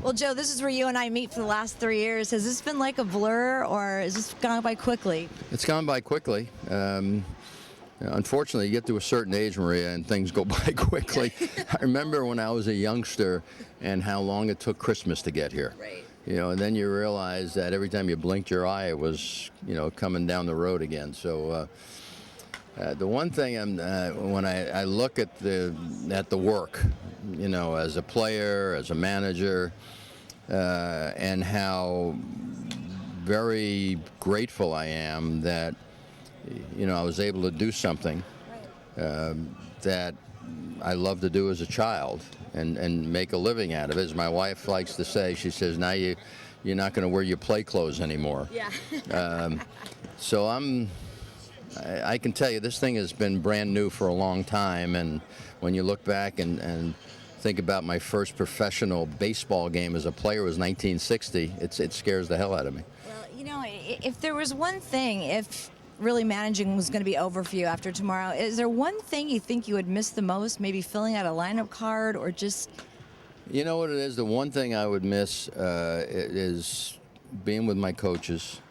Well, Joe, this is where you and I meet for the last 3 years. Has this been like a blur, or has this gone by quickly? It's gone by quickly. Unfortunately, you get to a certain age, Maria, and things go by quickly. I remember when I was a youngster and how long it took Christmas to get here. Right. And then you realize that every time you blinked your eye, it was, coming down the road again. So the one thing when I look at the work, as a player, as a manager, and how very grateful I am that I was able to do something that I loved to do as a child and make a living out of it. As my wife likes to say, she says, now you're not going to wear your play clothes anymore. Yeah. So I can tell you this thing has been brand new for a long time, and when you look back and think about my first professional baseball game as a player was 1960, it scares the hell out of me. Well, if there was one thing, if really managing was going to be over for you after tomorrow, is there one thing you think you would miss the most? Maybe filling out a lineup card, or just... You know what it is? The one thing I would miss is being with my coaches.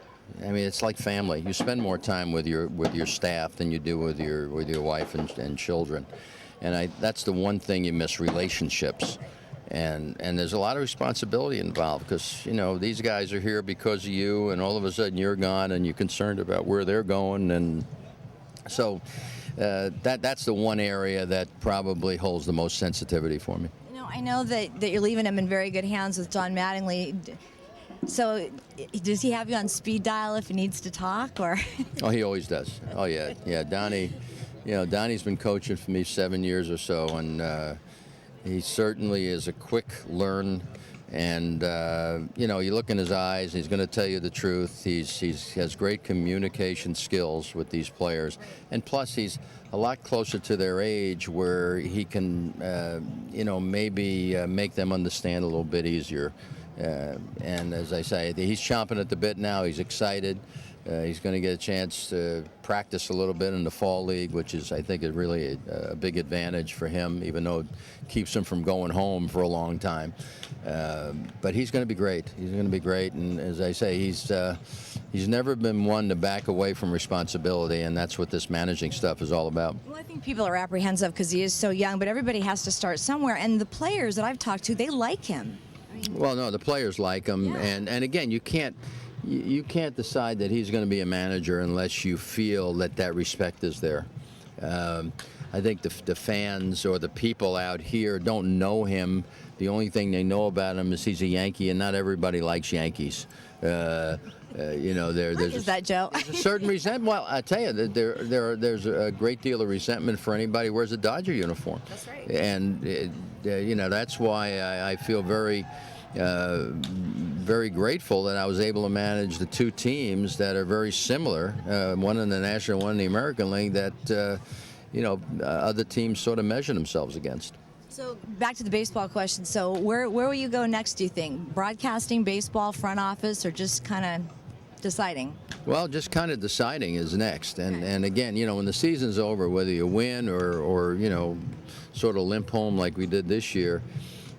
I mean, it's like family. You spend more time with your staff than you do with your wife and children, and that's the one thing you miss: relationships. And there's a lot of responsibility involved because, these guys are here because of you, and all of a sudden you're gone and you're concerned about where they're going. And so that's the one area that probably holds the most sensitivity for me. I know that you're leaving him in very good hands with Don Mattingly. So does he have you on speed dial if he needs to talk, or? Oh, he always does. Oh, yeah. Yeah, Donnie, Donnie's been coaching for me 7 years or so, and he certainly is a quick learn, and you look in his eyes, he's going to tell you the truth. He has great communication skills with these players, and plus he's a lot closer to their age where he can, maybe make them understand a little bit easier. And as I say, he's chomping at the bit now. He's excited. He's going to get a chance to practice a little bit in the fall league, which is, I think, really a big advantage for him, even though it keeps him from going home for a long time. But he's going to be great. He's going to be great. And as I say, he's never been one to back away from responsibility, and that's what this managing stuff is all about. Well, I think people are apprehensive because he is so young, but everybody has to start somewhere. And the players that I've talked to, they like him. Well, no, the players like him, yeah. and again, you can't decide that he's going to be a manager unless you feel that respect is there. I think the fans or the people out here don't know him. The only thing they know about him is he's a Yankee, and not everybody likes Yankees. There's that, Joe? There's a certain resentment. Well, I tell you, there's a great deal of resentment for anybody who wears a Dodger uniform. That's right. And that's why I feel very grateful that I was able to manage the two teams that are very similar, one in the National, one in the American League, that other teams sort of measure themselves against. So back to the baseball question. So where will you go next, do you think? Broadcasting, baseball, front office, or just kind of deciding? Well, just kind of deciding is next. And again, when the season's over, whether you win or sort of limp home like we did this year,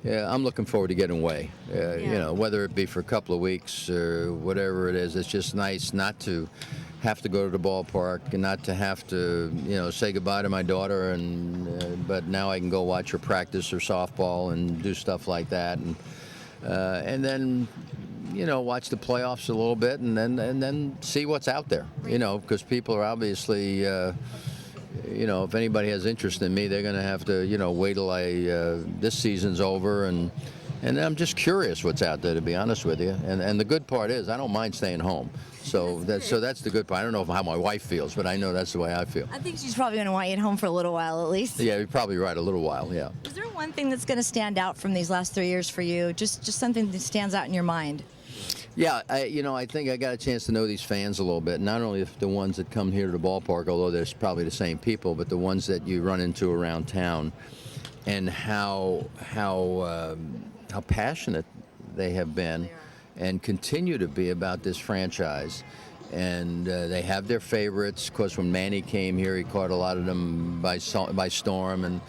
I'm looking forward to getting away. Whether it be for a couple of weeks or whatever it is, it's just nice not to have to go to the ballpark and not to have to, say goodbye to my daughter. But now I can go watch her practice or softball and do stuff like that, and then, watch the playoffs a little bit, and then see what's out there. Because people are obviously. If anybody has interest in me, they're going to have to, wait till this season's over, and I'm just curious what's out there, to be honest with you. And the good part is, I don't mind staying home. So that's the good part. I don't know how my wife feels, but I know that's the way I feel. I think she's probably going to want you at home for a little while, at least. Yeah, you're probably right, a little while, yeah. Is there one thing that's going to stand out from these last 3 years for you? Just something that stands out in your mind? Yeah, I think I got a chance to know these fans a little bit. Not only the ones that come here to the ballpark, although there's probably the same people, but the ones that you run into around town, and how passionate they have been and continue to be about this franchise. And they have their favorites. Of course, when Manny came here, he caught a lot of them by storm, and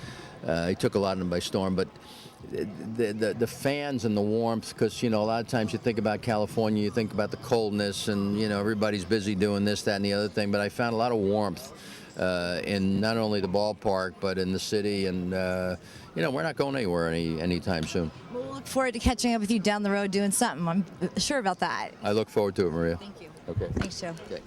he took a lot of them by storm. But the fans and the warmth, because a lot of times you think about California, you think about the coldness, and everybody's busy doing this, that, and the other thing. But I found a lot of warmth in not only the ballpark but in the city, and we're not going anywhere anytime soon. We'll look forward to catching up with you down the road doing something. I'm sure about that. I look forward to it, Maria. Thank you. Okay. Thanks, Joe. Okay.